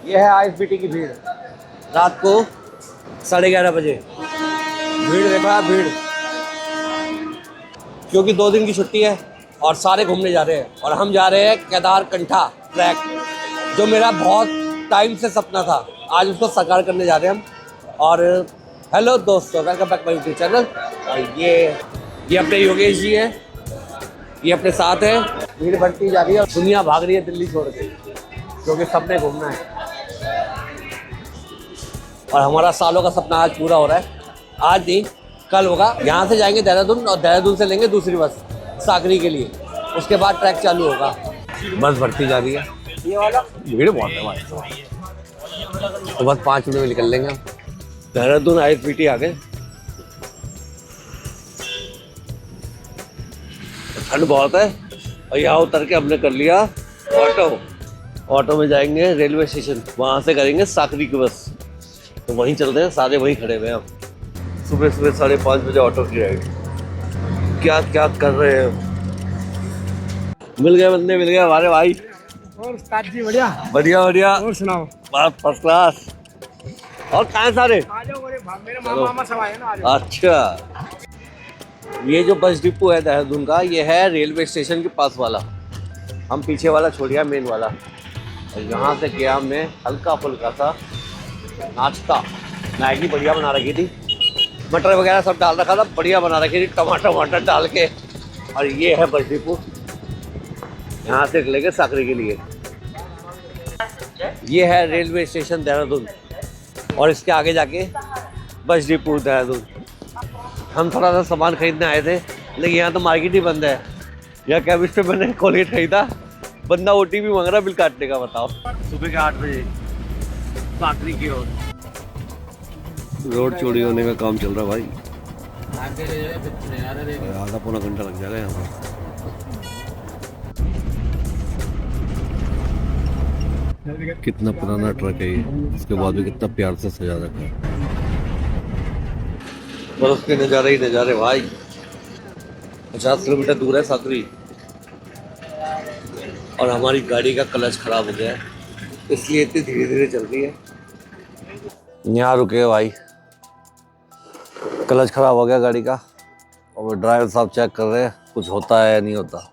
ये है आईएसबीटी की भीड़। रात को 11:30 बजे भीड़ देखो यार, भीड़। क्योंकि 2 दिन की छुट्टी है और सारे घूमने जा रहे हैं और हम जा रहे हैं केदारकंठा ट्रैक, जो मेरा बहुत टाइम से सपना था। आज उसको साकार करने जा रहे हैं हम। और हेलो दोस्तों, welcome back my YouTube channel. और ये अपने योगेश जी है, ये अपने साथ है। भीड़ बढ़ती जा रही है और दुनिया भाग रही है दिल्ली छोड़ के, क्योंकि सबने घूमना है। और हमारा सालों का सपना आज पूरा हो रहा है। आज नहीं, कल होगा। यहाँ से जाएंगे देहरादून और देहरादून से लेंगे दूसरी बस साकरी के लिए। उसके बाद ट्रैक चालू होगा। बस बढ़ती जा रही है, ये वाला भीड़ बहुत है हमारे। तो बस 5 मिनट में निकल लेंगे हम। देहरादून आईएसबीटी आ गए। ठंड बहुत है और यहाँ उतर के हमने कर लिया ऑटो में जाएंगे रेलवे स्टेशन, वहाँ से करेंगे साकरी की बस। तो वहीं चलते हैं, सारे वहीं खड़े हुए हैं हम। सुबह 5:30 बजे ऑटो की राइड। क्या क्या कर रहे हैं। मिल गए बंदे, मिल गए हमारे भाई। और उस्ताद जी बढ़िया बढ़िया। और सुनाओ। बात फर्स्ट क्लास। और कहाँ सारे? आ जाओ, मेरे मामा सब आए ना, आ जाओ। अच्छा, ये जो बस डिपो है देहरादून का, ये है रेलवे स्टेशन के पास वाला। हम पीछे वाला छोड़ दिया, मेन वाला। और यहाँ से किया हमने हल्का फुल्का सा नाश्ता। मैगी बढ़िया बना रखी थी, मटर वगैरह सब डाल रखा था, बढ़िया बना रखी थी, टमाटर वमाटर डाल के। और ये है बस डिपो, यहाँ से लेके साकरी के लिए। ये है रेलवे स्टेशन देहरादून और इसके आगे जाके बस डिपो देहरादून। हम थोड़ा सा सामान खरीदने आए थे, लेकिन यहाँ तो मार्केट ही बंद है। यहाँ केमिस्ट पे मैंने कोलगेट खरीदा, बंदा ओटीपी मांग रहा बिल काटने का। बताओ, सुबह के 8 बजे साकरी की ओर। रोड चोरी होने का काम चल रहा है भाई। आधा पौना घंटा लग जाएगा यहाँ पर। कितना पुराना ट्रक है ये, उसके बाद भी कितना प्यार से सजा रखा है। पर उसके नज़ारे ही नज़ारे भाई। 50 किलोमीटर दूर है साकरी और हमारी गाड़ी का क्लच खराब हो गया है, इसलिए इतनी धीरे धीरे चल रही है। यहाँ रुके भाई, क्लच खराब हो गया गाड़ी का और ड्राइवर साहब चेक कर रहे हैं कुछ होता है या नहीं होता।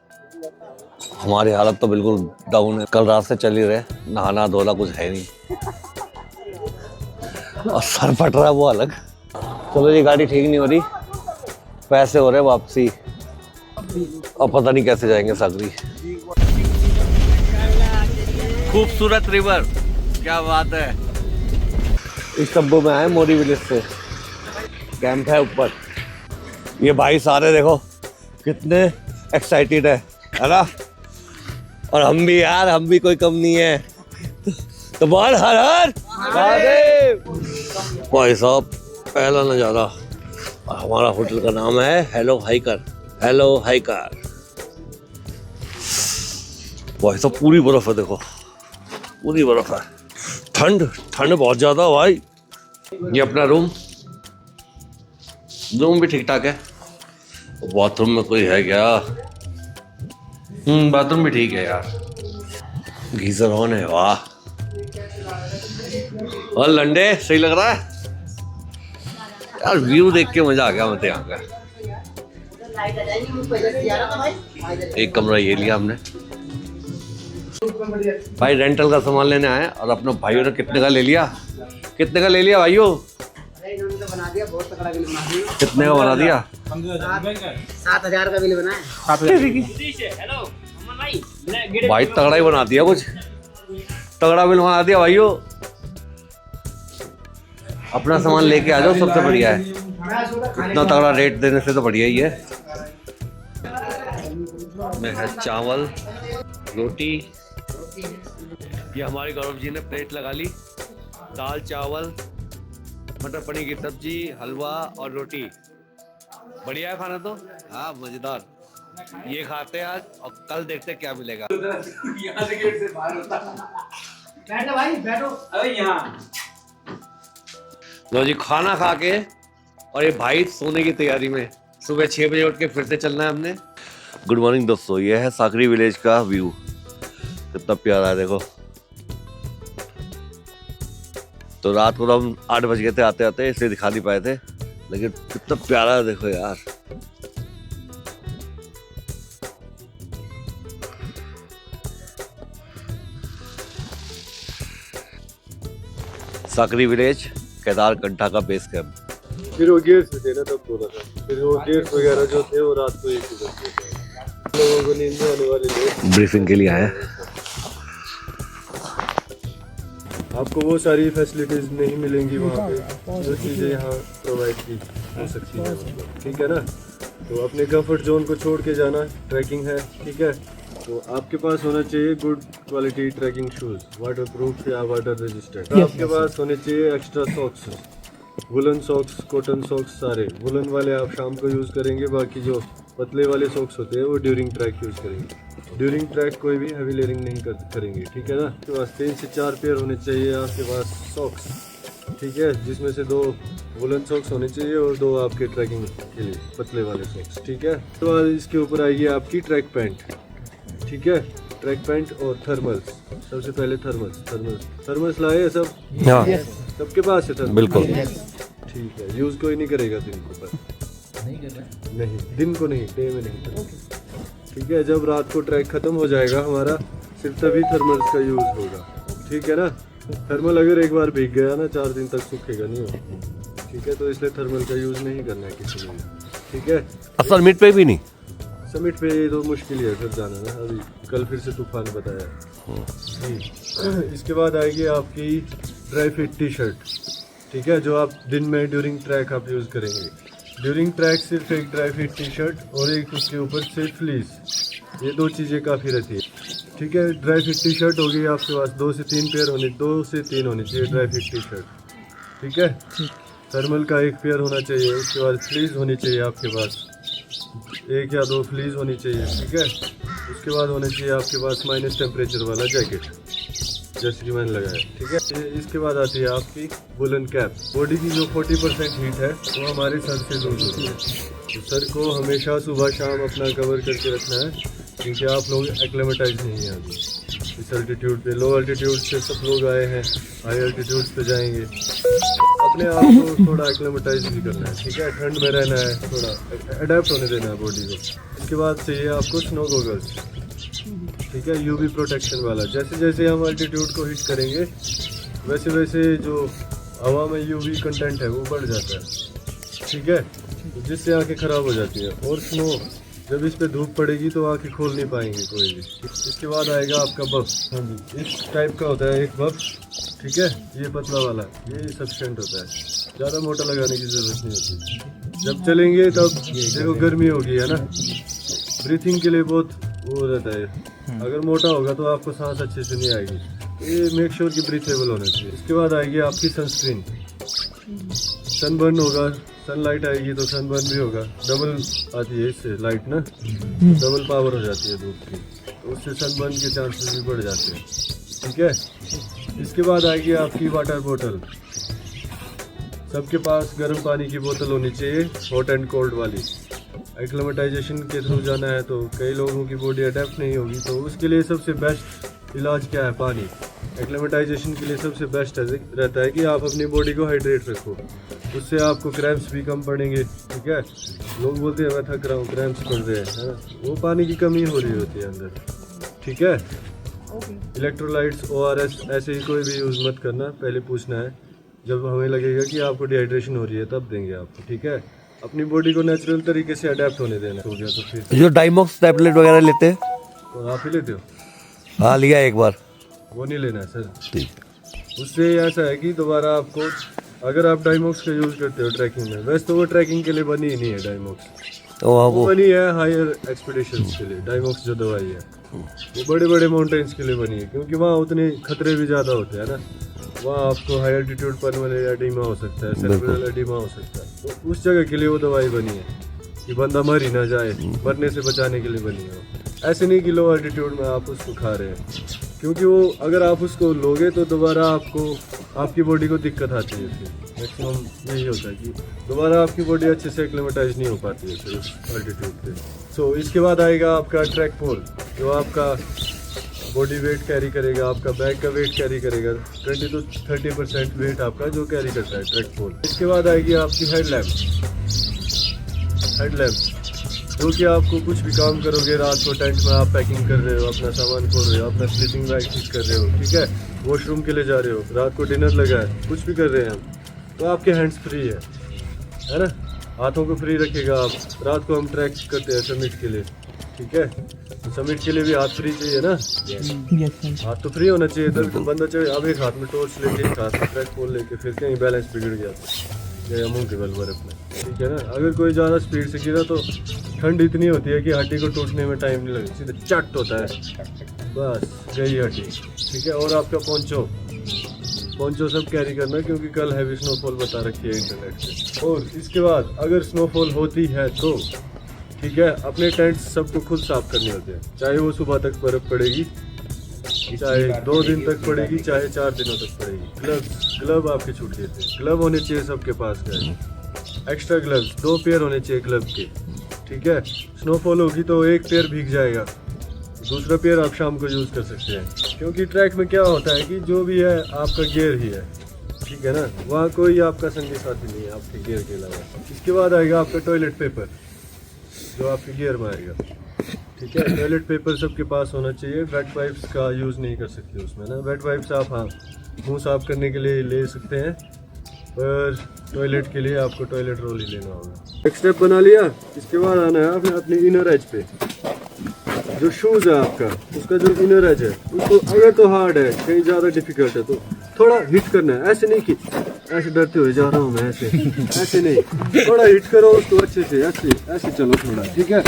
हमारी हालत तो बिल्कुल डाउन है, कल रात से चल ही रहे, नहाना धोना कुछ है नहीं और सर फट रहा है वो अलग। चलो ये गाड़ी ठीक नहीं हो रही, पैसे हो रहे वापसी और पता नहीं कैसे जाएंगे साकरी। खूबसूरत रिवर, क्या बात है। इस तब्बू में आए मोरी विलेज से, कैंप है ऊपर। ये भाई सारे देखो कितने एक्साइटेड है ना। और हम भी यार, हम भी कोई कम नहीं है। तो बोल हर हर महादेव। भाई साहब पहला नज़ारा। और हमारा होटल का नाम है हेलो हाइकर। Hello hiker. भाई साहब पूरी बर्फ है, देखो पूरी बर्फ है। ठंड बहुत ज़्यादा भाई। ये अपना रूम भी ठीक ठाक है। बाथरूम में कोई है क्या? बाथरूम भी ठीक है यार। गीजर ऑन है, वाह। और लंडे सही लग रहा है यार। व्यू देख के मजा आ गया मुझे यहाँ का। एक कमरा ये लिया हमने भाई, रेंटल का सामान लेने आए और अपने भाइयों ने कितने का ले लिया भाइयों? बना दिया, बहुत तगड़ा बिल बना दिया। कितने का बना दिया? 7,000 का बिल बना है। भाई तगड़ा ही बना दिया, कुछ तगड़ा बिल बना दिया भाइयों। अपना सामान लेके आ जाओ, सबसे बढ़िया है। इतना तगड़ा रेट देने से तो बढ़िया ही है। में है चावल रोटी। ये हमारे गौरव जी ने प्लेट लगा ली, दाल चावल मटर पनीर की सब्जी, हलवा और रोटी। बढ़िया है खाना तो, हाँ मजेदार। ये खाते हैं आज और कल देखते हैं क्या मिलेगा। यहाँ से गेट से बाहर होता। बैठो भाई बैठो। अरे यहाँ लो जी, खाना खा के और ये भाई सोने की तैयारी में। सुबह 6 बजे उठ के फिर से चलना है हमने। गुड मॉर्निंग दोस्तों, ये है साकरी विलेज का व्यू। कितना प्यारा है देखो। तो रात को हम 8 बज गए थे आते आते, इसलिए दिखा नहीं पाए थे, लेकिन कितना प्यारा है देखो यार। साकरी विलेज, केदारकंठा का बेस कैंप। फिर वो गेट्स थे ना, तब बोला था। फिर वो गेट्स वगैरह जो थे वो रात को एक ही बजते थे। लोगों को नींद आने वाले लोग ब्रीफिंग के लिए आए। आपको वो सारी फैसिलिटीज नहीं मिलेंगी वहाँ पे, जो चीज़ें यहाँ प्रोवाइड की हो सकती है, ठीक है ना। तो अपने कंफर्ट जोन को छोड़ के जाना, ट्रैकिंग है, ठीक है। तो आपके पास होना चाहिए good quality trekking shoes, water proof या वाटर रेजिस्टेंट। आपके पास होने चाहिए extra socks, woollen socks, cotton socks, सारे वुलन वाले आप शाम को यूज़ करेंगे, बाकी जो पतले वाले सॉक्स होते हैं वो ड्यूरिंग ट्रैक यूज़ करेंगे। ड्यूरिंग ट्रैक कोई भी हैवी लेयरिंग नहीं करेंगे, ठीक है ना। आपके पास 3 से 4 पेयर होने चाहिए आपके पास सॉक्स, ठीक है, जिसमें से 2 वुलन सॉक्स होने चाहिए और 2 आपके ट्रैकिंग के लिए पतले वाले सॉक्स, ठीक है। तो इसके ऊपर आएगी आपकी ट्रैक पैंट, ठीक है, ट्रैक पैंट और थर्मल्स। सबसे पहले थर्मल्स लाए सब? हाँ सबके पास है थर्मल? बिल्कुल, ठीक है। यूज़ कोई नहीं करेगा दिन को, पर नहीं दिन को नहीं, डे में नहीं, ठीक है। जब रात को ट्रैक खत्म हो जाएगा हमारा, सिर्फ तभी थर्मल्स का यूज़ होगा, ठीक है ना। थर्मल अगर एक बार भीग गया ना, 4 दिन तक सूखेगा नहीं हो, ठीक है। तो इसलिए थर्मल का यूज़ नहीं करना है किसी ने, ठीक है। समिट पे भी नहीं, समिट पे तो मुश्किल है फिर जाना ना, अभी कल फिर से तूफान बताया जी। इसके बाद आएगी आपकी ड्राई फिट टी शर्ट, ठीक है, जो आप दिन में ड्यूरिंग ट्रैक आप यूज़ करेंगे। ड्यूरिंग ट्रैक सिर्फ एक ड्राई फिट टी शर्ट और एक उसके ऊपर सिर्फ फ्लीस, ये 2 चीज़ें काफ़ी रहती है, ठीक है। ड्राई फिट टी शर्ट होगी आपके पास 2 से 3 पेयर होने, 2 से 3 होनी चाहिए ड्राई फिट टी शर्ट, ठीक है। थर्मल का 1 पेयर होना चाहिए, उसके बाद फ्लीस होनी चाहिए आपके पास, 1 या 2 फ्लीस होनी चाहिए, ठीक है। उसके बाद होना चाहिए आपके पास माइनस टेम्परेचर वाला जैकेट, जैसे कि मैंने लगाया, ठीक है। इसके बाद आती है आपकी वुलन कैप। बॉडी की जो 40% हीट है वो हमारे सर से दूर होती है, तो सर को हमेशा सुबह शाम अपना कवर करके रखना है, क्योंकि आप लोग एक्लेमेटाइज नहीं हैं अभी इस अल्टीट्यूड पे। लो अल्टीट्यूड से सब लोग आए हैं, हाई अल्टीट्यूड पे जाएंगे, अपने आप को थोड़ा एक्लेमेटाइज भी करना है, ठीक है। ठंड में रहना है, थोड़ा अडेप्ट होने देना है बॉडी को। इसके बाद चाहिए आपको स्नो गॉगल्स, ठीक है, यूवी प्रोटेक्शन वाला। जैसे जैसे हम अल्टीट्यूड को हिट करेंगे वैसे वैसे जो हवा में यूवी कंटेंट है वो बढ़ जाता है, ठीक है, जिससे आंखें ख़राब हो जाती है। और स्नो जब इस पे धूप पड़ेगी तो आंखें खोल नहीं पाएंगे कोई भी। इसके बाद आएगा आपका बफ, हाँ जी, इस टाइप का होता है एक बफ, ठीक है। ये पतला वाला, ये सफिशिएंट होता है, ज़्यादा मोटा लगाने की ज़रूरत नहीं होती। जब चलेंगे तब देखो गर्मी होगी, है ना, ब्रीथिंग के लिए बहुत वो रहता है। अगर मोटा होगा तो आपको सांस अच्छे से नहीं आएगी, तो ये मेक श्योर कि ब्रीथेबल होना चाहिए। इसके बाद आएगी आपकी सनस्क्रीन, सनबर्न होगा, सनलाइट आएगी तो सनबर्न भी होगा। डबल आती है इससे लाइट ना, डबल पावर हो जाती है धूप की, तो उससे सनबर्न के चांसेस भी बढ़ जाते हैं, ठीक है। इसके बाद आएगी आपकी वाटर बोतल। सबके पास गर्म पानी की बोतल होनी चाहिए, हॉट एंड कोल्ड वाली। एक्लेमेटाइजेशन के थ्रू जाना है तो कई लोगों की बॉडी अडेप्ट नहीं होगी, तो उसके लिए सबसे बेस्ट इलाज क्या है? पानी। एक्लेमेटाइजेशन के लिए सबसे बेस्ट रहता है कि आप अपनी बॉडी को हाइड्रेट रखो, उससे आपको क्रैम्प्स भी कम पड़ेंगे, ठीक है। लोग बोलते हैं मैं थक रहा हूँ, क्रैम्प्स पड़ रहे हैं, है ना, वो पानी की कमी हो रही होती है अंदर, ठीक है। इलेक्ट्रोलाइट्स, ORS ऐसे ही कोई भी यूज़ मत करना, पहले पूछना है। जब हमें लगेगा कि आपको डिहाइड्रेशन हो रही है तब देंगे आपको, ठीक है। अपनी बॉडी को नेचुरल तरीके से अडेप्ट होने देना। हो गया तो फिर जो डाइमॉक्स टैबलेट वगैरह लेते हैं, और आप ही लेते हो? हाँ लिया एक बार, वो नहीं लेना है सर, ठीक। उससे ऐसा है कि दोबारा आपको, अगर आप डाइमॉक्स का यूज़ करते हो ट्रैकिंग में, वैसे तो वो ट्रैकिंग के लिए बनी ही नहीं है डाइमॉक्स, तो वो बनी है हायर एक्सपीडिशंस के लिए। डाइमॉक्स जो दवाई है वो बड़े बड़े माउंटेन्स के लिए बनी है, क्योंकि वहाँ उतने खतरे भी ज़्यादा होते हैं ना, वहाँ आपको हाई एल्टीट्यूड पल्मोनरी एडिमा हो सकता है, सेरेब्रल एडिमा हो सकता है, तो उस जगह के लिए वो दवाई बनी है कि बंदा मर ही ना जाए, मरने से बचाने के लिए बनी है। ऐसे नहीं कि लो एल्टीट्यूड में आप उसको खा रहे हैं, क्योंकि वो अगर आप उसको लोगे तो दोबारा आपको, आपकी बॉडी को दिक्कत आती है। फिर मैक्सिमम यही होता है कि दोबारा आपकी बॉडी अच्छे से एक्लेमेटाइज नहीं हो पाती है फिर उस एल्टीट्यूड पे। सो इसके बाद आएगा आपका ट्रैक पोल, जो आपका बॉडी वेट कैरी करेगा, आपका बैग का वेट कैरी करेगा, 20 to 30% वेट आपका जो कैरी करता है ट्रैक फोल। इसके बाद आएगी आपकी हेडलैम्प जो कि आपको कुछ भी काम करोगे, रात को टेंट में आप पैकिंग कर रहे हो, अपना सामान खोल रहे हो, अपना स्लीपिंग बैग ठीक कर रहे हो, ठीक है, वॉशरूम के लिए जा रहे हो, रात को डिनर लगा है, कुछ भी कर रहे हैं हम, तो आपके हैंड्स फ्री है ना, हाथों को फ्री रखेगा आप। रात को हम ट्रैक करते हैं समिट के लिए, ठीक है, तो समिट के लिए भी हाथ फ्री चाहिए ना, हाथ तो फ्री होना चाहिए। तो बंदा चाहिए अब एक हाथ में टॉर्च लेके, एक हाथ में ट्रैक पोल लेके, फिर कहीं बैलेंस बिगड़ गया या मुंह के बल बर्फ में, ठीक है ना। अगर कोई ज़्यादा स्पीड से गिरा तो ठंड इतनी होती है कि हड्डी को टूटने में टाइम नहीं लगता, सीधे चट होता है, बस गई हड्डी, ठीक है। और आपका पोंचो सब कैरी करना, क्योंकि कल हैवी स्नोफॉल बता रखी है इंटरनेट पे। और इसके बाद अगर स्नोफॉल होती है तो ठीक है, अपने टेंट सबको खुद साफ करने होते हैं, चाहे वो सुबह तक बर्फ पड़ेगी, चाहे 2 दिन तक पड़ेगी, चाहे 4 दिनों तक पड़ेगी। ग्लव आपके छूट गए थे, ग्लव होने चाहिए सबके पास गए, एक्स्ट्रा ग्लव्स 2 पेयर होने चाहिए ग्लव के, ठीक है। स्नोफॉल होगी तो एक पेयर भीग जाएगा, दूसरा पेयर आप शाम को यूज़ कर सकते हैं, क्योंकि ट्रैक में क्या होता है कि जो भी है आपका गियर ही है, ठीक है ना, वहाँ कोई आपका संगी साथी नहीं है आपके गियर के अलावा। इसके बाद आएगा आपका टॉयलेट पेपर जो आपके गियर में आएगा, ठीक है। टॉयलेट पेपर सबके पास होना चाहिए, वेट वाइप्स का यूज़ नहीं कर सकते उसमें ना, वेट वाइप्स आप हाँ मुँह साफ करने के लिए ले सकते हैं, पर टॉयलेट के लिए आपको टॉयलेट रोल ही लेना होगा। एक स्टेप बना लिया, इसके बाद आना है आपने अपने इनर एज पे, जो शूज़ है आपका उसका जो इनर एज है उसको अगर तो हार्ड है, कहीं ज़्यादा डिफिकल्ट है तो थोड़ा हिट करना है, ऐसे नहीं कि ऐसे डरते हुए जा रहा हूँ मैं, ऐसे नहीं, थोड़ा हिट करो उसको अच्छे से, ऐसे चलो थोड़ा, ठीक है।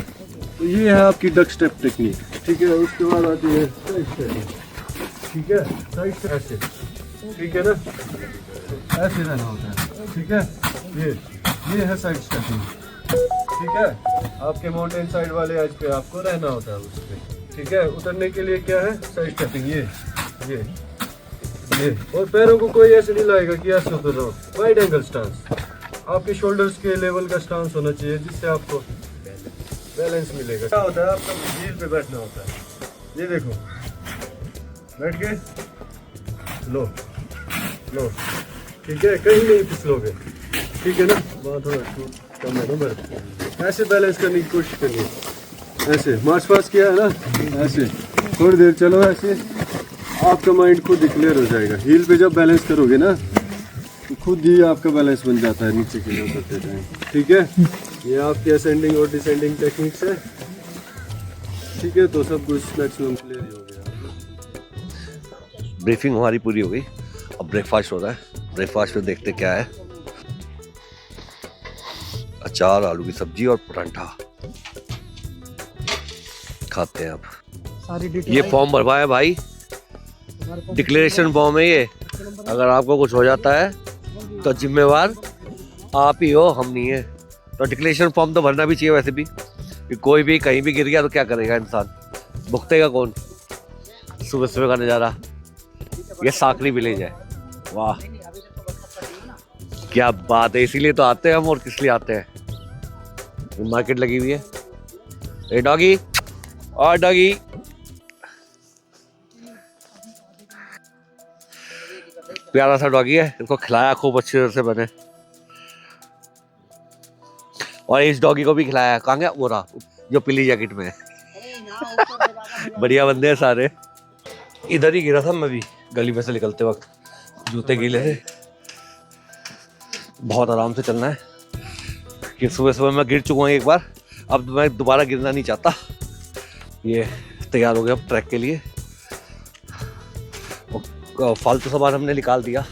तो ये है आपकी डक स्टेप टेक्निक, ठीक है। उसके बाद आती है साइड स्टेप, ठीक है, साइड स्टेप ऐसे, ठीक है ना, ऐसे रहना होता है, ठीक है। ये है साइड स्टेपिंग, ठीक है। आपके माउंटेन साइड वाले एज पे आपको रहना होता है उस पे, ठीक है। उतरने के लिए क्या है साइड स्टेपिंग, ये और पैरों को कोई ऐसे नहीं लाएगा कि ऐसे उतर रहा हो, वाइड एंगल स्टांस, आपके शोल्डर्स के लेवल का स्टांस होना चाहिए जिससे आपको बैलेंस मिलेगा। क्या होता है आपका व्हील पे बैठना होता है, ये देखो बैठ के लो, ठीक है, कहीं नहीं फिसलोगे, ठीक है ना। वहाँ थोड़ा कम है ना बर्फ, ऐसे बैलेंस करने की कोशिश करिए, ऐसे मार्च पास किया है ना, ऐसे थोड़ी देर चलो, ऐसे आपका माइंड खुद ही क्लियर हो जाएगा। हील पे जब बैलेंस करोगे ना तो खुद ही आपका बैलेंस बन जाता है नीचे की ओर करते टाइम, ठीक है। ये आपकी असेंडिंग और डिसेंडिंग टेक्निक्स है, ठीक है। तो सब कुछ मैक्सिमम क्लियर ही हो गया। ब्रीफिंग हमारी पूरी हो गई, अब ब्रेकफास्ट हो रहा है। ब्रेकफास्ट में देखते क्या है, अचार, आलू की सब्जी और परांठा खाते हैं। अब ये फॉर्म भरवाया भाई, डिक्लेरेशन फॉर्म है ये, अगर आपको कुछ हो जाता है तो जिम्मेवार आप ही हो, हम नहीं है। तो डिक्लेरेशन फॉर्म तो भरना भी चाहिए वैसे भी, कि कोई भी कहीं भी गिर गया तो क्या करेगा इंसान, भुगतेगा कौन। सुबह सुबह का नज़ारा, ये साकरी विलेज है, वाह क्या बात है, इसीलिए तो आते हैं हम, और किस लिए आते हैं। मार्केट लगी हुई है, ए डॉगी और डॉगी, प्यारा सा डॉगी है, इसको खिलाया खूब अच्छी तरह से मैंने, और इस डॉगी को भी खिलाया। कहाँ गया वो रहा जो पीली जैकेट में है। बढ़िया बंदे हैं सारे। इधर ही गिरा था मैं भी गली में से निकलते वक्त, जूते गीले थे। बहुत आराम से चलना है कि सुबह सुबह मैं गिर चुका हूँ एक बार, अब मैं दोबारा गिरना नहीं चाहता। ये तैयार हो गया अब ट्रैक के लिए। फालतू सामान हमने निकाल दिया,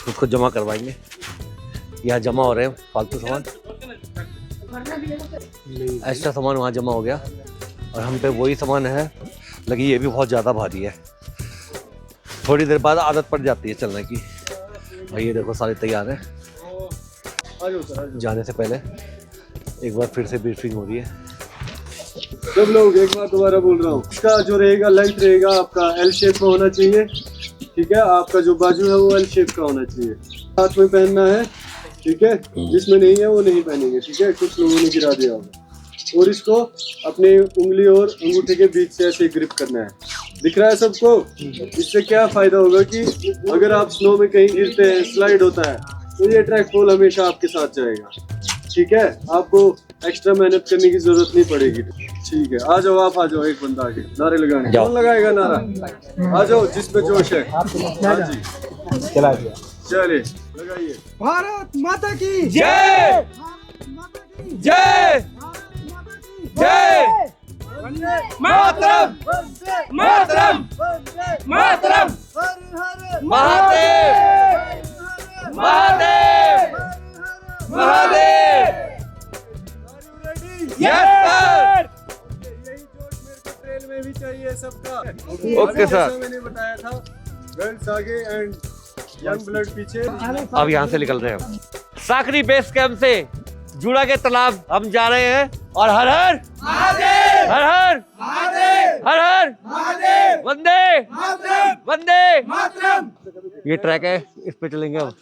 उसको जमा करवाएंगे। यहाँ जमा हो रहे हैं फालतू सामान, एक्स्ट्रा सामान वहाँ जमा हो गया, और हम पे वही सामान है, लेकिन ये भी बहुत ज़्यादा भारी है। थोड़ी देर बाद आदत पड़ जाती है चलने की। भाई ये देखो सारे तैयार हैं, जाने से पहले एक बार फिर से ब्रीफिंग हो रही है। सब लोग एक बार दोबारा बोल रहा हूँ, इसका जो रहेगा लेंथ रहेगा आपका एल शेप में होना चाहिए, ठीक है। आपका जो बाजू है वो एल शेप का होना चाहिए। हाथ में पहनना है, ठीक है, जिसमें नहीं है वो नहीं पहनेंगे, ठीक है। कुछ लोगों ने गिरा दिया होगा। और इसको अपने उंगली और अंगूठे के बीच से ऐसे ग्रिप करना है, दिख रहा है सबको? इससे क्या फायदा होगा कि अगर आप स्नो में कहीं गिरते हैं, स्लाइड होता है, तो ये ट्रैक पोल हमेशा आपके साथ जाएगा। ठीक है, आपको एक्स्ट्रा मेहनत करने की जरूरत नहीं पड़ेगी। ठीक है, आ जाओ, आप आ जाओ, एक बंदा आगे नारे लगाने। कौन लगाएगा नारा? आ जाओ, जिसमें जोश है। हाँ जी, चला दिया। चलिए लगाइए। भारत माता की जय जय जय मातरम मातरम मातरम महादेव महादेव महादेव। Yes sir. यही जोश मेरे को ट्रेल में भी चाहिए सबका। Okay sir. जैसा मैंने बताया था, गर्ल्स आगे एंड यंग ब्लड पीछे। अब यहाँ से निकल रहे हैं हम साकरी बेस कैंप से जुड़ा के तालाब हम जा रहे हैं। और हर हर महादेव, हर हर महादेव, हर हर महादेव, वंदे मातरम, वंदे मातरम। ये ट्रैक है, इस पे चलेंगे अब।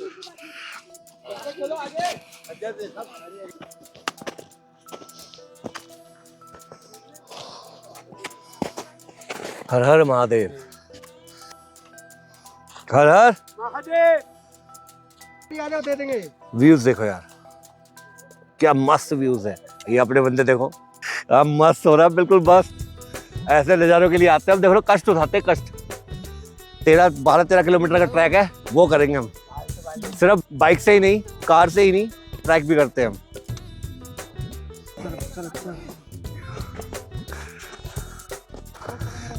हर हर महादेव, हर हर महादेव। दे देंगे। व्यूज देखो यार, क्या मस्त व्यूज है। ये अपने बंदे देखो, अब मस्त हो रहा है बिल्कुल। बस ऐसे नज़ारों के लिए आते हैं हम। देखो कष्ट उठाते हैं, कष्ट। 12-13 किलोमीटर का ट्रैक है, वो करेंगे हम। सिर्फ बाइक से ही नहीं, कार से ही नहीं, ट्रैक भी करते हैं हम।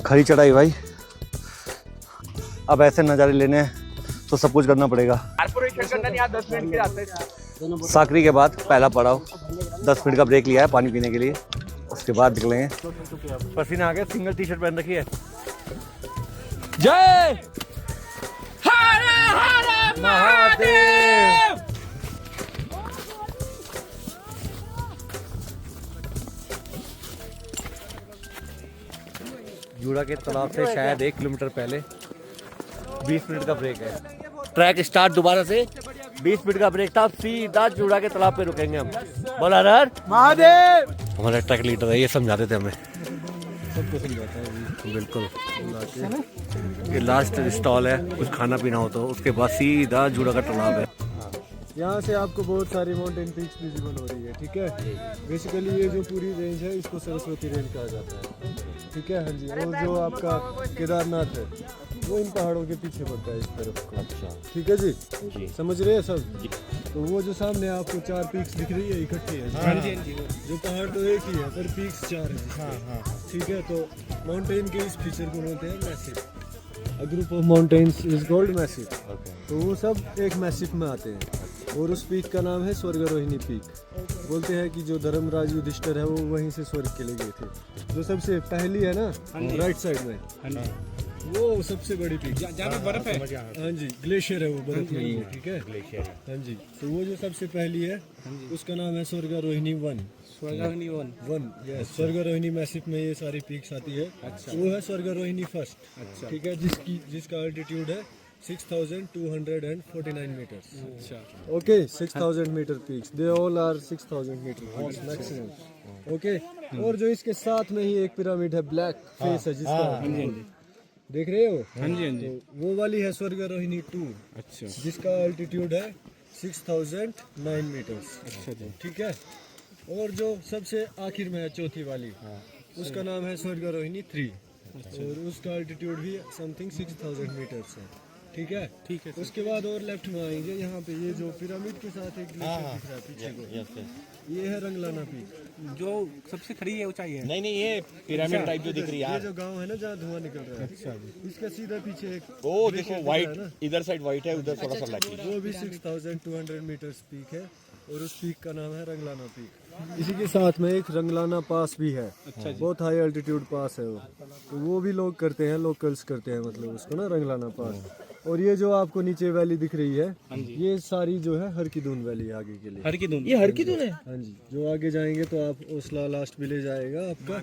खड़ी चढ़ाई भाई। अब ऐसे नज़ारे लेने हैं तो सब कुछ करना पड़ेगा। 10 मिनट के रास्ते से। साकरी के बाद पहला पड़ाव, 10 मिनट का ब्रेक लिया है पानी पीने के लिए। उसके बाद निकलेंगे। पसीना आ गया, सिंगल टी शर्ट पहन रखी है। जय हर हर महादेव। जूड़ा के तालाब से शायद 1 किलोमीटर पहले 20 मिनट का ब्रेक है। ट्रैक स्टार्ट दोबारा से, 20 मिनट का ब्रेक था। सीधा जूड़ा के तालाब पे रुकेंगे हम। बोल हर हर महादेव। हमारा ट्रैक लीडर है, ये समझाते थे हमें। सबको समझाता है बिल्कुल। ये लास्ट स्टॉल है, कुछ खाना पीना हो तो। उसके बाद सीधा जूड़ा का तालाब है। यहाँ से आपको बहुत सारी माउंटेन पीक्स विजिबल हो रही है। ठीक है, बेसिकली ये जो पूरी रेंज है, इसको सरस्वती रेंज कहा जाता है। ठीक है, हाँ जी। और जो आपका केदारनाथ है, वो इन पहाड़ों के पीछे पड़ता है इस तरफ को। अच्छा, ठीक है जी, समझ रहे हैं सब? तो वो जो सामने आपको 4 पीक्स दिख रही है, इकट्ठी है। हाँ जी, जो पहाड़ तो एक ही है, पर पीक्स 4 है। हाँ, ठीक है। तो माउंटेन के इस फीचर को बोलते हैं massive. A group of mountains is called massif. तो वो सब एक मैसिफ में आते हैं। और उस पीक का नाम है स्वर्गारोहिणी पीक। बोलते हैं कि जो धर्मराज युधिष्ठिर है, वो वहीं से स्वर्ग के लिए गए थे। जो सबसे पहली है ना, राइट साइड में, वो सबसे बड़ी पीक जहाँ पे बर्फ है। हाँ जी, ग्लेशियर है, वो बर्फ नहीं है। ठीक है, ग्लेशियर है। हाँ जी। तो वो जो सबसे पहली है, उसका नाम है स्वर्गारोहिणी 1। स्वर्गारोहिणी 1 स्वर्गारोहिणी मैसिफ में ये सारी पीक्स आती है। अच्छा। वो है स्वर्गारोहिणी फर्स्ट। अच्छा। ठीक है, जिसका अल्टीट्यूड है 6249 मीटर्स। अच्छा, okay. 6000 metre peaks, they all are 6000 metre maximum. Okay. और जो इसके साथ में ही एक पिरामिड है, ब्लैक फेस है, जिसका देख रहे हो? हाँ जी, हाँ जी। तो वो वाली है स्वर्गारोहिणी 2। अच्छा, जिसका अल्टीट्यूड है 6009 मीटर्स। अच्छा जी, ठीक है। और जो सबसे आखिर में है, चौथी वाली, उसका नाम है स्वर्गारोहिणी 3। अच्छा। और उसका अल्टीट्यूड भी समथिंग 6000 मीटर्स है। ठीक है, ठीक है। उसके बाद और लेफ्ट में आएंगे, यहाँ पे ये जो पिरामिड के साथ एक ग्लेशियर दिख रहा है पीछे को, ये है रंगलाना पीक, जो सबसे खड़ी है ऊंचाई है। नहीं, ये पिरामिड टाइप जो दिख रही है ये जो गांव है ना, जहाँ धुआं निकल रहा है। अच्छा, इसका सीधा पीछे एक वो देखो व्हाइट, इधर साइड व्हाइट है, उधर थोड़ा सा ब्लैक है। वो भी 6200 मीटर्स पीक है। और उस पीक का नाम है रंगलाना पीक। इसी के साथ में एक रंगलाना पास भी है। अच्छा, बहुत हाई अल्टीट्यूड पास है वो। तो वो भी लोग करते हैं, लोकल्स करते हैं, मतलब उसको ना, रंगलाना पास। और ये जो आपको नीचे वैली दिख रही है, ये सारी जो है हर की दून वैली आगे के लिए। हर की दून, ये हर की दून है। हाँ जी, जो आगे जाएंगे तो आप ओसला लास्ट विलेज आएगा आपका,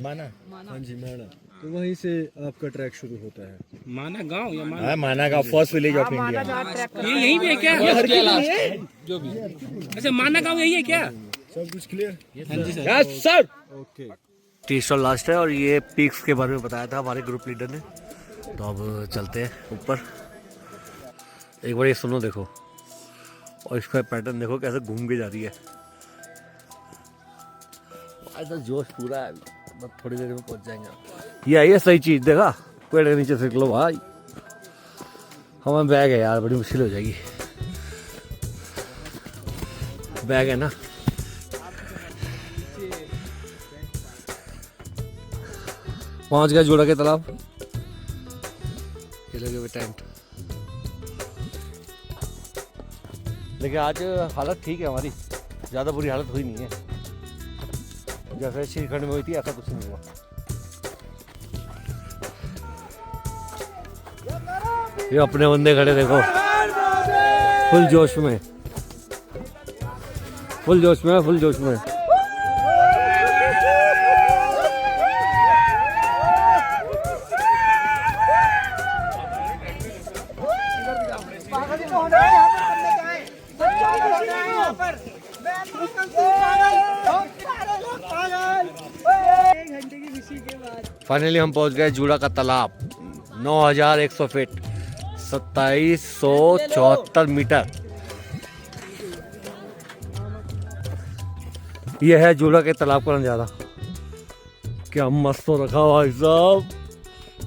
माना। हाँ जी, माना। तो वहीं से आपका ट्रैक शुरू होता है। माना गांव या हाँ, माना का फर्स्ट विलेज ऑफ इंडिया। ये यही भी है क्या? ये हर की दून है जो भी। अच्छा, माना गांव यही है क्या? सब कुछ क्लियर? हाँ जी sir. Yes sir. Okay. Tea stall last है और ये पीक्स के बारे में बताया था हमारे ग्रुप लीडर ने। तो अब चलते हैं ऊपर। एक बार ये सुनो देखो, और इसका पैटर्न देखो कैसे घूम के जा रही है। ऐसा जोश पूरा है, बस थोड़ी देर में पहुंच जाएंगे। ये आई है सही चीज़, देखा पेड़ के नीचे से निकलो भाई। हमारा बैग है यार, बड़ी मुश्किल हो जाएगी। बैग है ना, पहुंच गया जोड़ा के तालाब। ये लगे हुए टेंट, लेकिन आज हालत ठीक है हमारी, ज़्यादा बुरी हालत हुई नहीं है। जैसे श्रीखंड में हुई थी ऐसा कुछ नहीं हुआ। ये अपने बंदे खड़े देखो, फुल जोश में, फुल जोश में, फुल जोश में। फाइनली हम पहुंच गए जूड़ा का तालाब। 9100 फीट, 2774 मीटर। यह है जूड़ा के तालाब का नज़ारा। क्या मस्त हो रखा भाई साहब।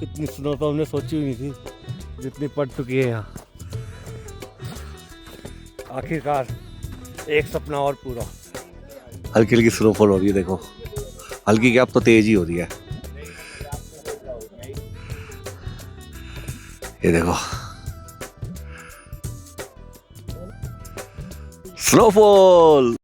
इतनी स्नो तो हमने सोची हुई नहीं थी जितनी पड़ चुकी है यहाँ। आखिरकार एक सपना और पूरा। हल्की हल्की स्नोफॉल हो रही है देखो, हल्की क्या अब तो तेज ही हो रही है। ये देखो स्नोफॉल।